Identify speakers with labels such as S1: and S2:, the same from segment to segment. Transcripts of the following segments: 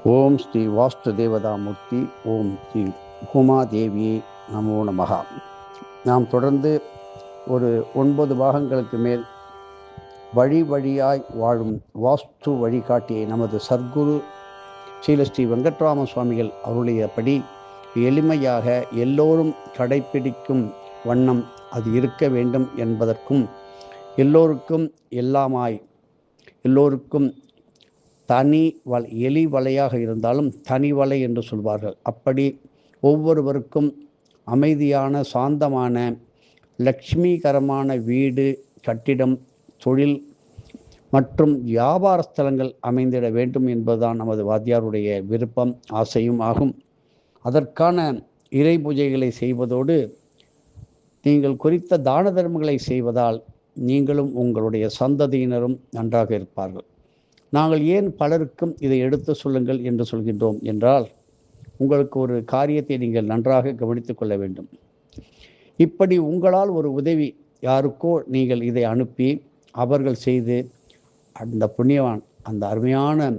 S1: ஓம் ஸ்ரீ வாஸ்து தேவதாமூர்த்தி ஓம் ஸ்ரீ பூமாதேவியே நமோ நமகா. நாம் தொடர்ந்து ஒரு 9 பாகங்களுக்கு மேல் வழி வழியாய் வாழும் வாஸ்து வழிகாட்டியை நமது சர்க்குரு ஸ்ரீ வெங்கட்ராம சுவாமிகள் அருளியபடி எளிமையாக எல்லோரும் கடைப்பிடிக்கும் வண்ணம் அது இருக்க வேண்டும் என்பதற்கும் எல்லோருக்கும் எல்லாமாய் எல்லோருக்கும் தனி எலி வலையாக இருந்தாலும் தனி வலை என்று சொல்வார்கள். அப்படி ஒவ்வொருவருக்கும் அமைதியான சாந்தமான லக்ஷ்மிகரமான வீடு, கட்டிடம், தொழில் மற்றும் வியாபார ஸ்தலங்கள் அமைந்திட வேண்டும் என்பதுதான் நமது வாத்தியாருடைய விருப்பம், ஆசையும் ஆகும். அதற்கான இறை பூஜைகளை செய்வதோடு நீங்கள் குறித்த தான தர்மங்களை செய்வதால் நீங்களும் உங்களுடைய சந்ததியினரும் நன்றாக இருப்பார்கள். நாங்கள் ஏன் பலருக்கும் இதை எடுத்து சொல்லுங்கள் என்று சொல்கின்றோம் என்றால், உங்களுக்கு ஒரு காரியத்தை நீங்கள் நன்றாக கவனித்து கொள்ள வேண்டும். இப்படி உங்களால் ஒரு உதவி யாருக்கோ நீங்கள் இதை அனுப்பி அவர்கள் செய்து அந்த புண்ணியவான், அந்த அருமையான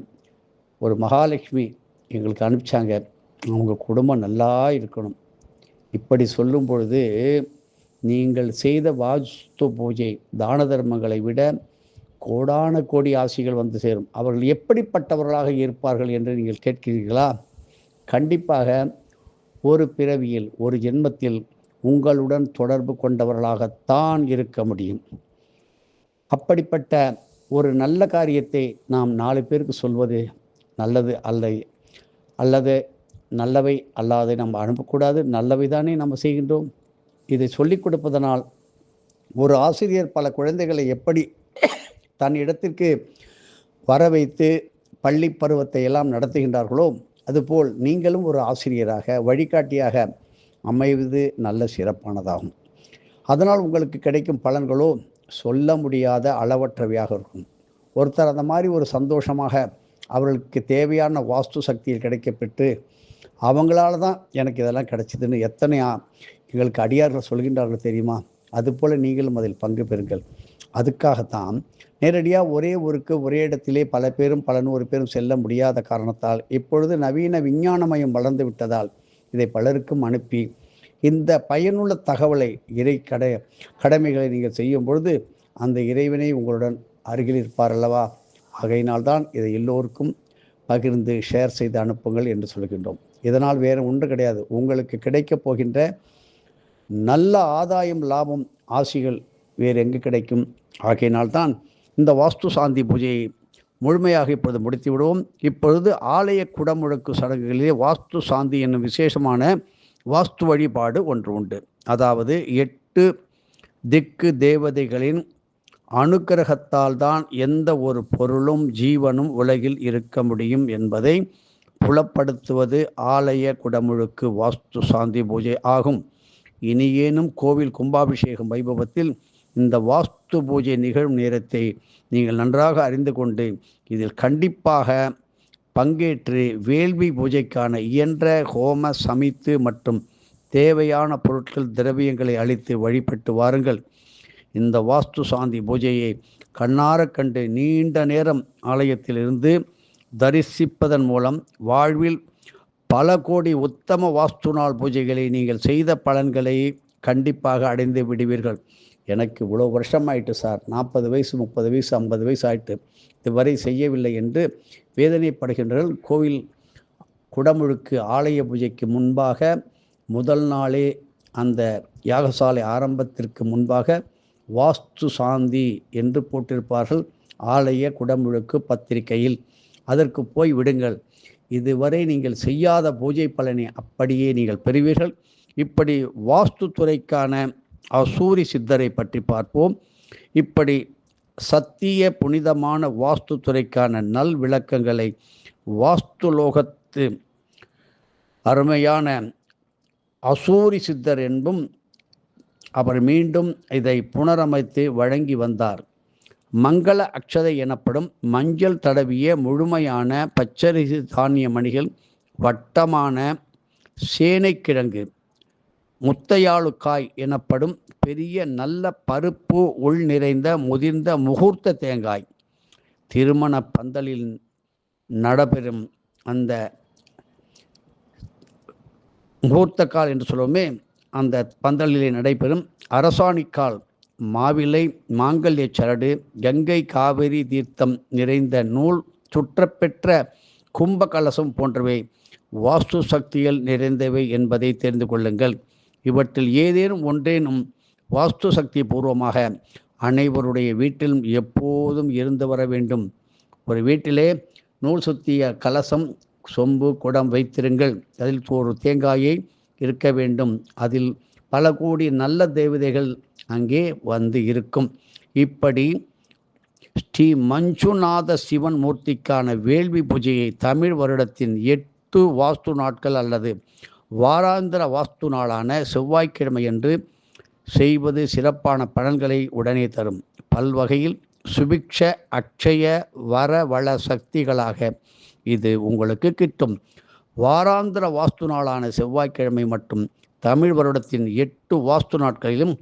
S1: ஒரு மகாலட்சுமி எங்களுக்கு அனுப்பிச்சாங்க, அவங்க குடும்பம் நல்லா இருக்கணும், இப்படி சொல்லும் பொழுது நீங்கள் செய்த வாஸ்து பூஜை தான தர்மங்களை விட கோடான கோடி ஆசிகள் வந்து சேரும். அவர்கள் எப்படிப்பட்டவர்களாக இருப்பார்கள் என்று நீங்கள் கேட்கிறீர்களா? கண்டிப்பாக ஒரு பிறவியில், ஒரு ஜென்மத்தில் உங்களுடன் தொடர்பு கொண்டவர்களாகத்தான் இருக்க முடியும். அப்படிப்பட்ட ஒரு நல்ல காரியத்தை நாம் 4 பேருக்கு சொல்வது நல்லது அல்லது நல்லவை அல்லாது நம்ம அனுப்பக்கூடாது. நல்லவை தானே நம்ம செய்கின்றோம். இதை சொல்லிக் கொடுப்பதனால் ஒரு ஆசிரியர் பல குழந்தைகளை எப்படி தன் இடத்திற்கு வர வைத்து பள்ளி பருவத்தை எல்லாம் நடத்துகின்றார்களோ, அதுபோல் நீங்களும் ஒரு ஆசிரியராக வழிகாட்டியாக அமைவது நல்ல சிறப்பானதாகும். அதனால் உங்களுக்கு கிடைக்கும் பலன்களோ சொல்ல முடியாத அளவற்றவையாக இருக்கும். ஒருத்தர் அந்த மாதிரி ஒரு சந்தோஷமாக அவர்களுக்கு தேவையான வாஸ்து சக்தியில் கிடைக்கப்பெற்று அவங்களால தான் எனக்கு இதெல்லாம் கிடைச்சிதுன்னு எத்தனை எங்களுக்கு அடியார்கள் சொல்கின்றார்கள் தெரியுமா? அதுபோல் நீங்களும் அதில் பங்கு பெறுங்கள். அதுக்காகத்தான் நேரடியாக ஒரே ஊருக்கு ஒரே இடத்திலே பல பேரும் பல 100 பேரும் செல்ல முடியாத காரணத்தால் இப்பொழுது நவீன விஞ்ஞானமயம் வளர்ந்து விட்டதால் இதை பலருக்கும் அனுப்பி இந்த பயனுள்ள தகவலை கடமைகளை நீங்கள் செய்யும் பொழுது அந்த இறைவனை உங்களுடன் அருகில் இருப்பார் அல்லவா? ஆகையினால்தான் இதை எல்லோருக்கும் பகிர்ந்து ஷேர் செய்து அனுப்புங்கள் என்று சொல்கின்றோம். இதனால் வேறு ஒன்று கிடையாது. உங்களுக்கு கிடைக்கப் போகின்ற நல்ல ஆதாயம், லாபம், ஆசிகள் வேறு எங்கு கிடைக்கும்? ஆகையினால்தான் இந்த வாஸ்து சாந்தி பூஜையை முழுமையாக இப்பொழுது முடித்து விடுவோம். இப்பொழுது ஆலய குடமுழுக்கு சடங்குகளிலே வாஸ்து சாந்தி என்னும் விசேஷமான வாஸ்து வழிபாடு ஒன்று உண்டு. அதாவது 8 திக்கு தேவதைகளின் அனுக்கிரகத்தால் தான் எந்த ஒரு பொருளும் ஜீவனும் உலகில் இருக்க முடியும் என்பதை புலப்படுத்துவது ஆலய குடமுழுக்கு வாஸ்து சாந்தி பூஜை ஆகும். இனியேனும் கோவில் கும்பாபிஷேகம் வைபவத்தில் இந்த வாஸ்து பூஜை நிகழும் நேரத்தை நீங்கள் நன்றாக அறிந்து கொண்டு இதில் கண்டிப்பாக பங்கேற்று வேள்வி பூஜைக்கான இயன்ற ஹோம சமித்து மற்றும் தேவையான பொருட்கள் திரவியங்களை அளித்து வழிபட்டு வாருங்கள். இந்த வாஸ்து சாந்தி பூஜையை கண்ணார கண்டு நீண்ட நேரம் ஆலயத்தில் இருந்து தரிசிப்பதன் மூலம் வாழ்வில் பல கோடி உத்தம வாஸ்து நாள் பூஜைகளை நீங்கள் செய்த பலன்களை கண்டிப்பாக அடைந்து விடுவீர்கள். எனக்கு இவ்வளோ வருஷம் ஆயிட்டு சார், 40 வயசு 30 வயசு 50 வயசு ஆயிட்டு இதுவரை செய்யவில்லை என்று வேதனைப்படுகின்றனர். கோவில் குடமுழுக்கு ஆலய பூஜைக்கு முன்பாக முதல் நாளே அந்த யாகசாலை ஆரம்பத்திற்கு முன்பாக வாஸ்து சாந்தி என்று போட்டிருப்பார்கள் ஆலய குடமுழுக்கு பத்திரிகையில். அதற்கு போய் விடுங்கள். இதுவரை நீங்கள் செய்யாத பூஜை பலனை அப்படியே நீங்கள் பெறுவீர்கள். இப்படி வாஸ்து துறைக்கான அசூரி சித்தரை பற்றி பார்ப்போம். இப்படி சத்திய புனிதமான வாஸ்து துறைக்கான நல் விளக்கங்களை வாஸ்து லோகத்து அருமையான அசூரி சித்தர் என்பும் அவர் மீண்டும் இதை புனரமைத்து வழங்கி வந்தார். மங்கள அக்ஷதை எனப்படும் மஞ்சள் தடவிய முழுமையான பச்சரிசி தானிய மணிகள், வட்டமான சேனைக்கிழங்கு, முத்தையாளுக்காய் எனப்படும் பெரிய நல்ல பருப்பு உள் நிறைந்த முதிர்ந்த முகூர்த்த தேங்காய், திருமண பந்தலில் நடைபெறும் அந்த முகூர்த்தக்கால் என்று சொல்லுவோமே, அந்த பந்தலிலே நடைபெறும் அரசாணிக்கால், மாவிலை, மாங்கல்ய சரடு, கங்கை காவிரி தீர்த்தம் நிறைந்த நூல் சுற்றப்பெற்ற கும்ப கலசம் போன்றவை வாஸ்து சக்திகள் நிறைந்தவை என்பதை தெரிந்து கொள்ளுங்கள். இவற்றில் ஏதேனும் ஒன்றேனும் வாஸ்து சக்தி பூர்வமாக அனைவருடைய வீட்டிலும் எப்போதும் இருந்து வர வேண்டும். ஒரு வீட்டிலே நூல் சுத்திய கலசம், சொம்பு, குடம் வைத்திருங்கள். அதில் ஒரு தேங்காயை இருக்க வேண்டும். அதில் பல கோடி நல்ல தேவதைகள் அங்கே வந்து இருக்கும். இப்படி ஸ்ரீ மஞ்சுநாத சிவன் மூர்த்திக்கான வேள்வி பூஜையை தமிழ் வருடத்தின் 8 வாஸ்து நாட்கள் அல்லது வாராந்திர வாஸ்து நாளான செவ்வாய்க்கிழமை என்று செய்வது சிறப்பான பலன்களை உடனே தரும். பல்வகையில் சுபிக்ஷ அக்ஷய வரவள சக்திகளாக இது உங்களுக்கு கிட்டும். வாராந்திர வாஸ்து நாளான செவ்வாய்க்கிழமை மற்றும் தமிழ் வருடத்தின் 8 வாஸ்து நாட்களிலும்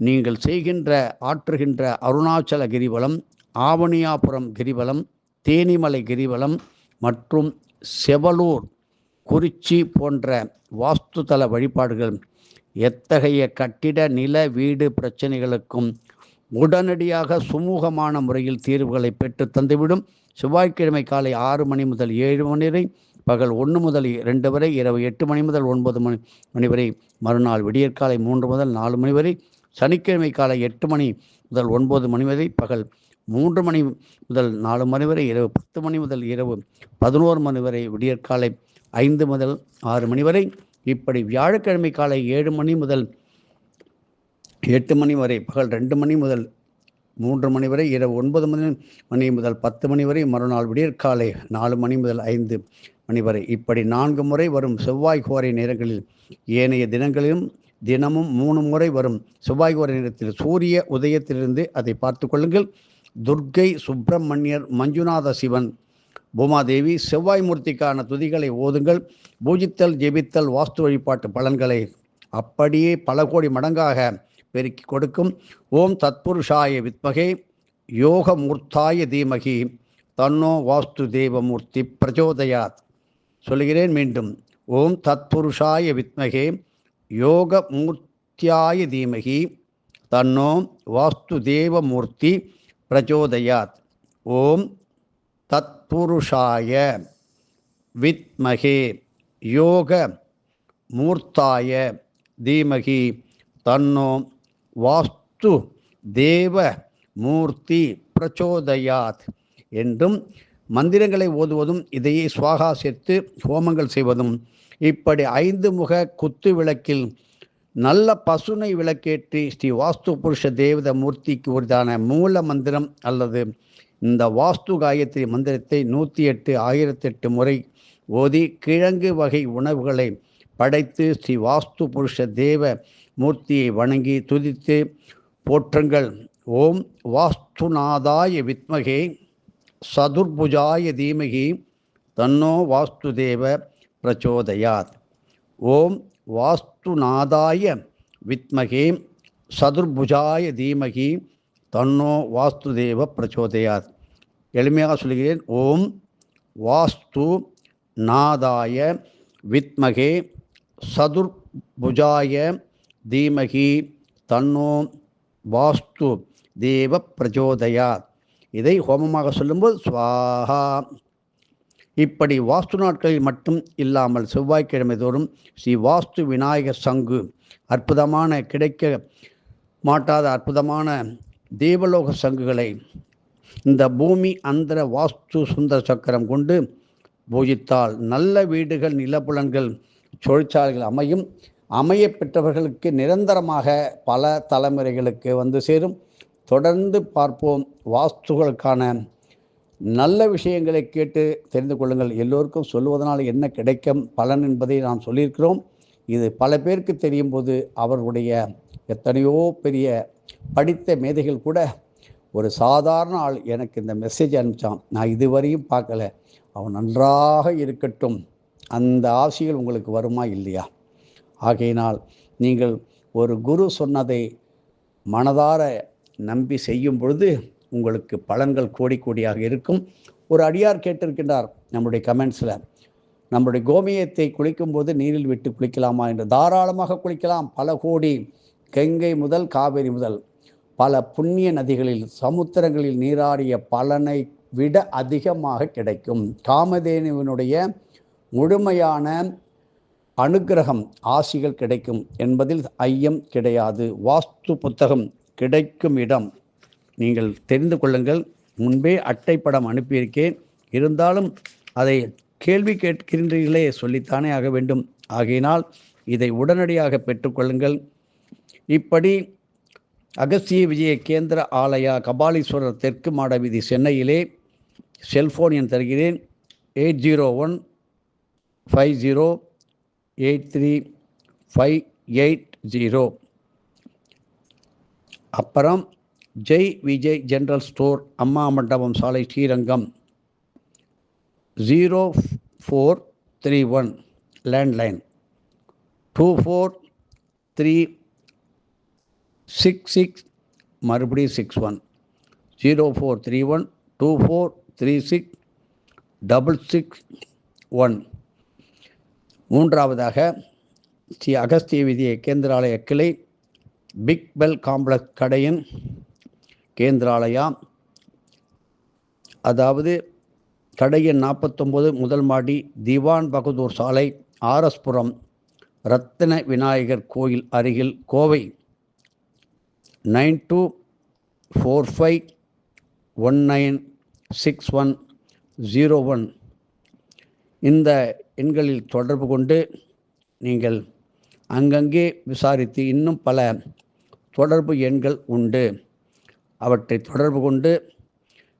S1: நீங்கள் செய்கின்ற ஆற்றுகின்ற அருணாச்சல கிரிவலம், ஆவணியாபுரம் கிரிவலம், தேனிமலை கிரிவலம் மற்றும் செவலூர், குறிச்சி போன்ற வாஸ்துதல வழிபாடுகள் எத்தகைய கட்டிட, நில, வீடு பிரச்சனைகளுக்கும் உடனடியாக சுமூகமான முறையில் தீர்வுகளை பெற்று தந்துவிடும். செவ்வாய்க்கிழமை காலை 6 மணி முதல் 7 மணி வரை, பகல் 1 முதல் 2 வரை, இரவு 8 மணி முதல் 9 மணி வரை, மறுநாள் விடியற்காலை 3 முதல் 4 மணி வரை, சனிக்கிழமை காலை 8 மணி முதல் 9 மணி வரை, பகல் 3 மணி முதல் 4 மணி வரை, இரவு 10 மணி முதல் இரவு 11 மணி வரை, விடியற்காலை 5 முதல் 6 மணி வரை. இப்படி வியாழக்கிழமை காலை 7 மணி முதல் 8 மணி வரை, பகல் 2 மணி முதல் 3 மணி வரை, இரவு 9 மணி முதல் 10 மணி வரை, மறுநாள் விடியற்காலை 4 மணி முதல் 5 மணி வரை. இப்படி 4 முறை வரும் செவ்வாய் கோரை நேரங்களில், ஏனைய தினங்களிலும் தினமும் 3 முறை வரும் செவ்வாய் கோரை நேரத்தில் சூரிய உதயத்திலிருந்து அதை பார்த்து கொள்ளுங்கள். துர்க்கை, சுப்பிரமணியர், மஞ்சுநாத சிவன், பூமாதேவி, செவ்வாய் மூர்த்திக்கான துதிகளை ஓதுங்கள். பூஜித்தல், ஜெபித்தல் வாஸ்து வழிபாட்டு பலன்களை அப்படியே பல கோடி மடங்காக பெருக்கி கொடுக்கும். ஓம் தத்புருஷாய வித்மகே யோகமூர்த்தாய தீமகி தன்னோ வாஸ்து தேவமூர்த்தி பிரச்சோதயாத். சொல்கிறேன் மீண்டும். ஓம் தத்புருஷாய வித்மகே யோகமூர்த்தியாய தீமகி தன்னோ வாஸ்து தேவமூர்த்தி பிரச்சோதயாத். ஓம் தத்புருஷாய வித்மகே யோக மூர்த்தாய தீமகி தன்னோ வாஸ்து தேவ மூர்த்தி பிரச்சோதயாத் என்றும் மந்திரங்களை ஓதுவதும், இதையே சுவாகா சேர்த்து ஹோமங்கள் செய்வதும், இப்படி 5 முக குத்து விளக்கில் நல்ல பசுனை விளக்கேற்றி ஸ்ரீ வாஸ்து புருஷ தேவத மூர்த்திக்கு உரிதான மூல மந்திரம் அல்லது இந்த வாஸ்து காயத்ரி மந்திரத்தை 108 1008 முறை ஓதி கிழங்கு வகை உணவுகளை படைத்து ஸ்ரீ வாஸ்து புருஷ தேவ மூர்த்தியை வணங்கி துதித்து போற்றுங்கள். ஓம் வாஸ்துநாதாய வித்மகே சதுர்புஜாய தீமகி தன்னோ வாஸ்து தேவ பிரச்சோதயாத். ஓம் வாஸ்துநாதாய வித்மகே சதுர்புஜாய தீமகி தன்னோ வாஸ்து தேவ பிரச்சோதயாத். எளிமையாக சொல்கிறேன். ஓம் வாஸ்து நாதாய வித்மகே சதுர்புஜாய தீமகி தன்னோ வாஸ்து தேவ பிரச்சோதயாத். இதை ஹோமமாக சொல்லும்போது ஸ்வாஹா. இப்படி வாஸ்து நாட்களில் மட்டும் இல்லாமல் செவ்வாய்க்கிழமை தோறும் ஸ்ரீ வாஸ்து விநாயகர் சங்கு, அற்புதமான கிடைக்க மாட்டாத அற்புதமான தேவலோக சங்குகளை இந்த பூமி அந்தர வாஸ்து சுந்தர சக்கரம் கொண்டு பூஜித்தால் நல்ல வீடுகள், நிலப்புலன்கள், தொழிற்சாலைகள் அமைய பெற்றவர்களுக்கு நிரந்தரமாக பல தலைமுறைகளுக்கு வந்து சேரும். தொடர்ந்து பார்ப்போம். வாஸ்துகளுக்கான நல்ல விஷயங்களை கேட்டு தெரிந்து கொள்ளுங்கள். எல்லோருக்கும் சொல்லுவதனால் என்ன கிடைக்கும் பலன் என்பதை நாம் சொல்லியிருக்கிறோம். இது பல பேருக்கு தெரியும் போது அவர்களுடைய எத்தனையோ பெரிய படித்த மேதைகள் கூட, ஒரு சாதாரண ஆள் எனக்கு இந்த மெசேஜ் அனுப்பிச்சான், நான் இதுவரையும் பார்க்கல, அவன் நன்றாக இருக்கட்டும், அந்த ஆசைகள் உங்களுக்கு வருமா இல்லையா? ஆகையினால் நீங்கள் ஒரு குரு சொன்னதை மனதார நம்பி செய்யும் பொழுது உங்களுக்கு பலன்கள் கோடி கோடியாக இருக்கும். ஒரு அடியார் கேட்டிருக்கின்றார், நம்முடைய கமெண்ட்ஸில். நம்முடைய கோமியத்தை குளிக்கும்போது நீரில் விட்டு குளிக்கலாமா என்று. தாராளமாக குளிக்கலாம். பல கோடி, கங்கை முதல் காவேரி முதல் பல புண்ணிய நதிகளில் சமுத்திரங்களில் நீராடிய பலனை விட அதிகமாக கிடைக்கும். காமதேனுவினுடைய முழுமையான அனுக்கிரகம், ஆசிகள் கிடைக்கும் என்பதில் ஐயம் கிடையாது. வாஸ்து புத்தகம் கிடைக்கும் இடம் நீங்கள் தெரிந்து கொள்ளுங்கள். முன்பே அட்டைப்படம் அனுப்பியிருக்கேன். இருந்தாலும் அதை கேள்வி கேட்கின்றீர்களே, சொல்லித்தானே ஆக வேண்டும். ஆகையினால் இதை உடனடியாக பெற்றுக்கொள்ளுங்கள். இப்படி அகஸ்திய விஜய கேந்திர ஆலயா, கபாலீஸ்வரர், தெற்கு மாட வீதி, சென்னையிலே. செல்ஃபோன் எண் தருகிறேன், 80150835880. அப்புறம் ஜெய் விஜய் ஜெனரல் ஸ்டோர், அம்மா மண்டபம் சாலை, ஸ்ரீரங்கம், 0431 லேண்ட்லைன் 24366 மறுபடியும் 61 043124366661. மூன்றாவதாக ஸ்ரீ அகஸ்திய விஜய கேந்திராலய கிளை, பிக் பெல் காம்ப்ளெக்ஸ் கடையின் கேந்திராலயா, அதாவது கடையின் 49 முதல் மாடி, திவான் பகதூர் சாலை, ஆர்எஸ்புரம், ரத்தின விநாயகர் கோயில் அருகில், கோவை 9245196101. இந்த எண்களில் தொடர்பு கொண்டு நீங்கள் அங்கங்கே விசாரித்து, இன்னும் பல தொடர்பு எண்கள் உண்டு, அவற்றை தொடர்பு கொண்டு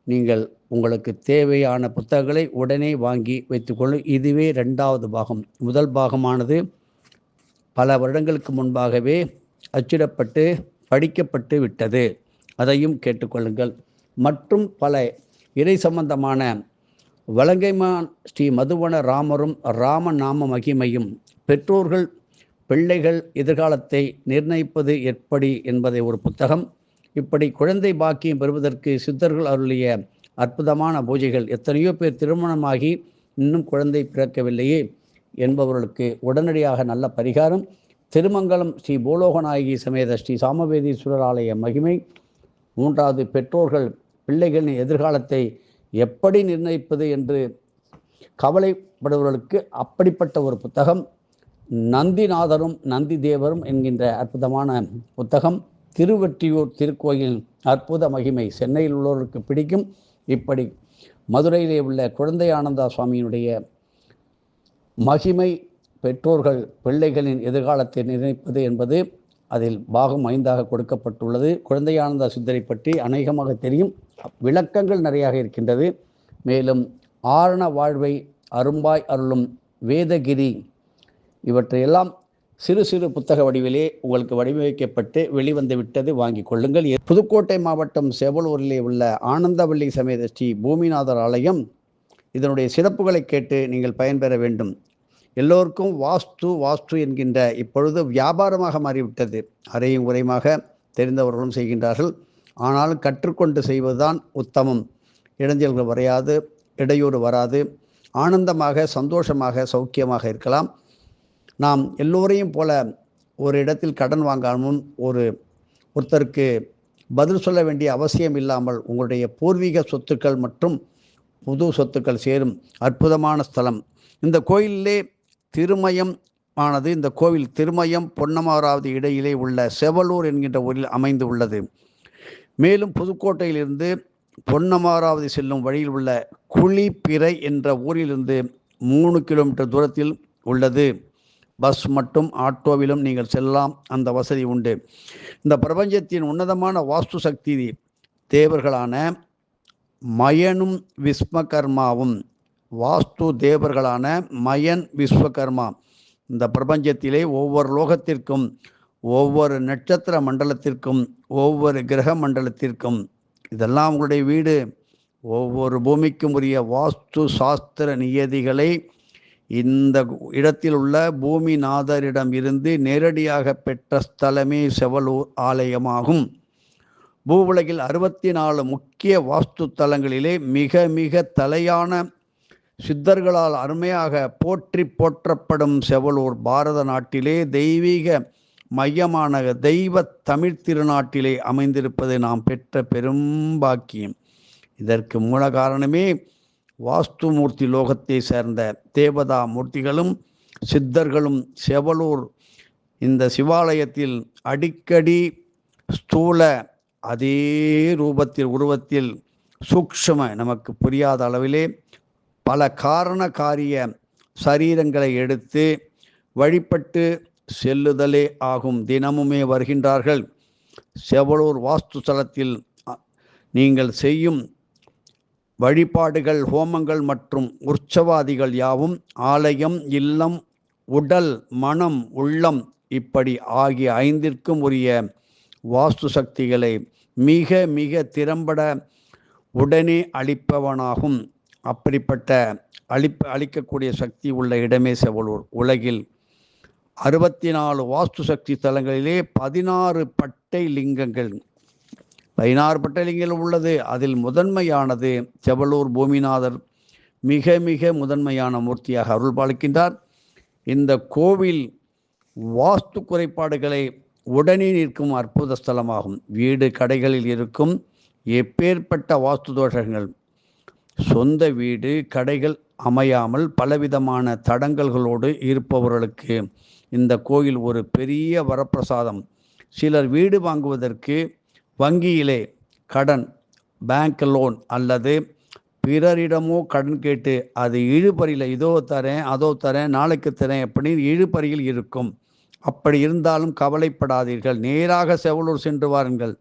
S1: நீங்கள் உங்களுக்கு தேவையான புத்தகங்களை உடனே வாங்கி வைத்துக்கொள்ளும். இதுவே 2வது பாகம். முதல் பாகமானது பல வருடங்களுக்கு முன்பாகவே அச்சிடப்பட்டு படிக்கப்பட்டு விட்டது, அதையும் கேட்டுக்கொள்ளுங்கள். மற்றும் பல இறை சம்பந்தமான வலங்கைமான் ஸ்ரீ மதுவன ராமரும் ராமநாம மகிமையும், பெற்றோர்கள் பிள்ளைகள் எதிர்காலத்தை நிர்ணயிப்பது எப்படி என்பதை ஒரு புத்தகம். இப்படி குழந்தை பாக்கியம் பெறுவதற்கு சித்தர்கள் அருளிய அற்புதமான பூஜைகள். எத்தனையோ பேர் திருமணமாகி இன்னும் குழந்தை பிறக்கவில்லையே என்பவர்களுக்கு உடனடியாக நல்ல பரிகாரம். திருமங்கலம் ஸ்ரீ பூலோகநாயகி சமேத ஸ்ரீ சாமவேதீஸ்வரர் ஆலய மகிமை. 3வது, பெற்றோர்கள் பிள்ளைகளின் எதிர்காலத்தை எப்படி நிர்ணயிப்பது என்று கவலைப்படுபவர்களுக்கு அப்படிப்பட்ட ஒரு புத்தகம். நந்திநாதரும் நந்தி தேவரும் என்கின்ற அற்புதமான புத்தகம். திருவெற்றியூர் திருக்கோயில் அற்புத மகிமை, சென்னையில் உள்ளவருக்கு பிடிக்கும். இப்படி மதுரையிலே உள்ள குழந்தை ஆனந்தா சுவாமியினுடைய மகிமை, பெற்றோர்கள் பிள்ளைகளின் எதிர்காலத்தை நிர்ணயிப்பது என்பது அதில் பாகம் 5ஆக கொடுக்கப்பட்டுள்ளது. குழந்தை ஆனந்தா சித்தரை பற்றி அநேகமாக தெரியும், விளக்கங்கள் நிறையாக இருக்கின்றது. மேலும் ஆரண வாழ்வை அரும்பாய் அருளும் வேதகிரி, இவற்றையெல்லாம் சிறு சிறு புத்தக வடிவிலே உங்களுக்கு வடிவமைக்கப்பட்டு வெளிவந்து விட்டது, வாங்கி கொள்ளுங்கள். புதுக்கோட்டை மாவட்டம் செவலூரிலே உள்ள ஆனந்தவள்ளி சமேத ஸ்ரீ பூமிநாதர் ஆலயம், இதனுடைய சிறப்புகளை கேட்டு நீங்கள் பயன்பெற வேண்டும். எல்லோருக்கும் வாஸ்து வாஸ்து என்கின்ற இப்பொழுது வியாபாரமாக மாறிவிட்டது. அரையும் குறையுமாக தெரிந்தவர்களும் செய்கின்றார்கள். ஆனாலும் கற்றுக்கொண்டு செய்வதுதான் உத்தமம். இடைஞ்சல்கள் வரையாது, இடையூறு வராது, ஆனந்தமாக சந்தோஷமாக சௌக்கியமாக இருக்கலாம். நாம் எல்லோரையும் போல ஒரு இடத்தில் கடன் வாங்காமல் ஒருத்தருக்கு பதில் சொல்ல வேண்டிய அவசியம் இல்லாமல் உங்களுடைய பூர்வீக சொத்துக்கள் மற்றும் புது சொத்துக்கள் சேரும் அற்புதமான ஸ்தலம். இந்த கோயிலே திருமயம் ஆனது. இந்த கோவில் திருமயம் பொன்னமராவதி இடையிலே உள்ள செவலூர் என்கின்ற ஊரில் அமைந்து உள்ளது. மேலும் புதுக்கோட்டையிலிருந்து பொன்னமராவதி செல்லும் வழியில் உள்ள குளிப்பிறை என்ற ஊரிலிருந்து 3 கிலோமீட்டர் தூரத்தில் உள்ளது. பஸ் மற்றும் ஆட்டோவிலும் நீங்கள் செல்லலாம், அந்த வசதி உண்டு. இந்த பிரபஞ்சத்தின் உன்னதமான வாஸ்து சக்தி தேவர்களான மயனும் விஸ்வகர்மாவும், வாஸ்து தேவர்களான மயன் விஸ்வகர்மா இந்த பிரபஞ்சத்திலே ஒவ்வொரு லோகத்திற்கும், ஒவ்வொரு நட்சத்திர மண்டலத்திற்கும், ஒவ்வொரு கிரக மண்டலத்திற்கும், இதெல்லாம் உங்களுடைய வீடு, ஒவ்வொரு பூமிக்கும் உரிய வாஸ்து சாஸ்திர நியதிகளை இந்த இடத்தில் உள்ள பூமிநாதரிடம் இருந்து நேரடியாக பெற்ற ஸ்தலமே செவலூர் ஆலயமாகும். பூவுலகில் 64 முக்கிய வாஸ்து தலங்களிலே மிக மிக தலையான சித்தர்களால் அருமையாக போற்றி போற்றப்படும் செவலூர் பாரத நாட்டிலே தெய்வீக மையமான தெய்வ தமிழ் திருநாட்டிலே அமைந்திருப்பது நாம் பெற்ற பெரும் பாக்கியம். இதற்கு மூல காரணமே வாஸ்துமூர்த்தி லோகத்தை சேர்ந்த தேவதா மூர்த்திகளும் சித்தர்களும் செவலூர் இந்த சிவாலயத்தில் அடிக்கடி ஸ்தூல அதே உருவத்தில் சூக்ஷ்ம நமக்கு புரியாத அளவிலே பல காரண காரிய சரீரங்களை எடுத்து வழிபட்டு செல்லுதலே ஆகும். தினமுமே வருகின்றார்கள். செவலூர் வாஸ்து தலத்தில் நீங்கள் செய்யும் வழிபாடுகள், ஹோமங்கள் மற்றும் உற்சவாதிகள் யாவும் ஆலயம், இல்லம், உடல், மனம், உள்ளம் இப்படி ஆகிய 5ற்கும் உரிய வாஸ்து சக்திகளை மிக மிக திறம்பட உடனே அளிப்பவனாகும். அப்படிப்பட்ட அளிக்கக்கூடிய சக்தி உள்ள இடமே செவலூர். உலகில் 64 வாஸ்து சக்தி தலங்களிலே 16 பட்டை லிங்கங்கள் உள்ளது. அதில் முதன்மையானது செவலூர் பூமிநாதர் மிக மிக முதன்மையான மூர்த்தியாக அருள் பாலிக்கின்றார். இந்த கோவில் வாஸ்து குறைபாடுகளை உடனே நிற்கும் அற்புத ஸ்தலமாகும். வீடு கடைகளில் இருக்கும் எப்பேற்பட்ட வாஸ்து தோஷங்கள், சொந்த வீடு கடைகள் அமையாமல் பலவிதமான தடங்கல்களோடு இருப்பவர்களுக்கு இந்த கோயில் ஒரு பெரிய வரப்பிரசாதம். சிலர் வீடு வாங்குவதற்கு வங்கியிலே கடன், பேங்க் லோன் அல்லது பிறரிடமோ கடன் கேட்டு அது இழுபறியில் இதோ தரேன் அதோ தரேன் நாளைக்கு தரேன் அப்படின்னு இழுபறியில் இருக்கும். அப்படி இருந்தாலும் கவலைப்படாதீர்கள். நேராக செவலூர் சென்று வாருங்கள்.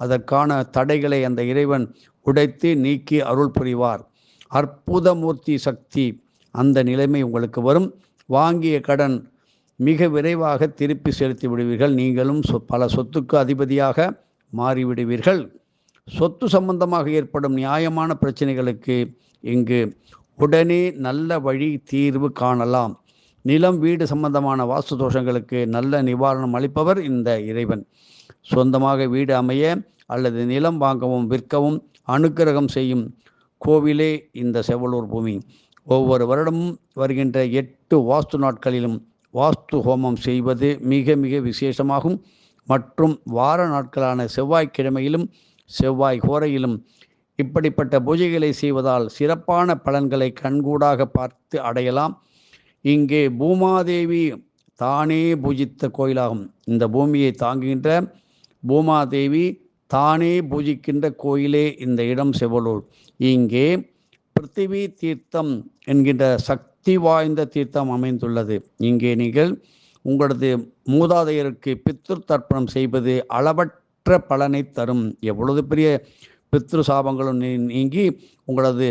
S1: அதற்கான தடைகளை அந்த இறைவன் உடைத்து நீக்கி அருள் புரிவார். அற்புதமூர்த்தி சக்தி அந்த நிலைமை உங்களுக்கு வரும். வாங்கிய கடன் மிக விரைவாக திருப்பி செலுத்தி விடுவீர்கள். நீங்களும் பல சொத்துக்கு அதிபதியாக மாறிவிடுவீர்கள். சொத்து சம்பந்தமாக ஏற்படும் நியாயமான பிரச்சனைகளுக்கு இங்கு உடனே நல்ல வழி தீர்வு காணலாம். நிலம், வீடு சம்பந்தமான வாஸ்து தோஷங்களுக்கு நல்ல நிவாரணம் அளிப்பவர் இந்த இறைவன். சொந்தமாக வீடு அமைய அல்லது நிலம் வாங்கவும் விற்கவும் அனுக்கிரகம் செய்யும் கோவிலே இந்த செவலூர் பூமி. ஒவ்வொரு வருடமும் வருகின்ற 8 வாஸ்து நாட்களிலும் வாஸ்து ஹோமம் செய்வது மிக மிக விசேஷமாகும். மற்றும் வார நாட்களான செவ்வாய்க்கிழமையிலும் செவ்வாய் ஹோரையிலும் இப்படிப்பட்ட பூஜைகளை செய்வதால் சிறப்பான பலன்களை கண்கூடாக பார்த்து அடையலாம். இங்கே பூமாதேவி தானே பூஜித்த கோயிலாகும். இந்த பூமியை தாங்குகின்ற பூமாதேவி தானே பூஜிக்கின்ற கோயிலே இந்த இடம் செவலூர். இங்கே பிருத்திவி தீர்த்தம் என்கின்ற சக்தி வாய்ந்த தீர்த்தம் அமைந்துள்ளது. இங்கே நீங்கள் உங்களது மூதாதையருக்கு பித்ரு தர்ப்பணம் செய்வது அளவற்ற பலனை தரும். எவ்வளவு பெரிய பித்ரு சாபங்களும் நீங்கி உங்களது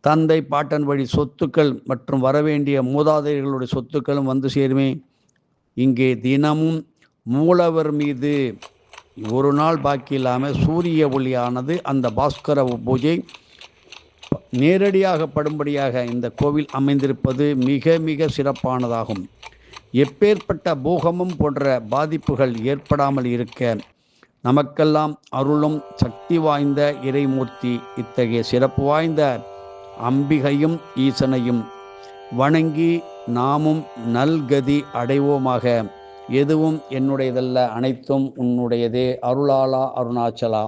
S1: தந்தை பாட்டன் வழி சொத்துக்கள் மற்றும் வரவேண்டிய மூதாதையர்களுடைய சொத்துக்களும் வந்து சேருமே. இங்கே தினமும் மூலவர் மீது ஒரு நாள் பாக்கி இல்லாமல் சூரிய ஒளியானது அந்த பாஸ்கர பூஜை நேரடியாக படும்படியாக இந்த கோவில் அமைந்திருப்பது மிக மிக சிறப்பானதாகும். எப்பேற்பட்ட பூகம்பம் போன்ற பாதிப்புகள் ஏற்படாமல் இருக்க நமக்கெல்லாம் அருளும் சக்தி வாய்ந்த இறைமூர்த்தி இத்தகைய சிறப்பு வாய்ந்த அம்பிகையும் ஈசனையும் வணங்கி நாமும் நல்கதி அடைவோமாக. எதுவும் என்னுடையதல்ல, அனைத்தும் உன்னுடையதே. அருளாளா அருணாச்சலா.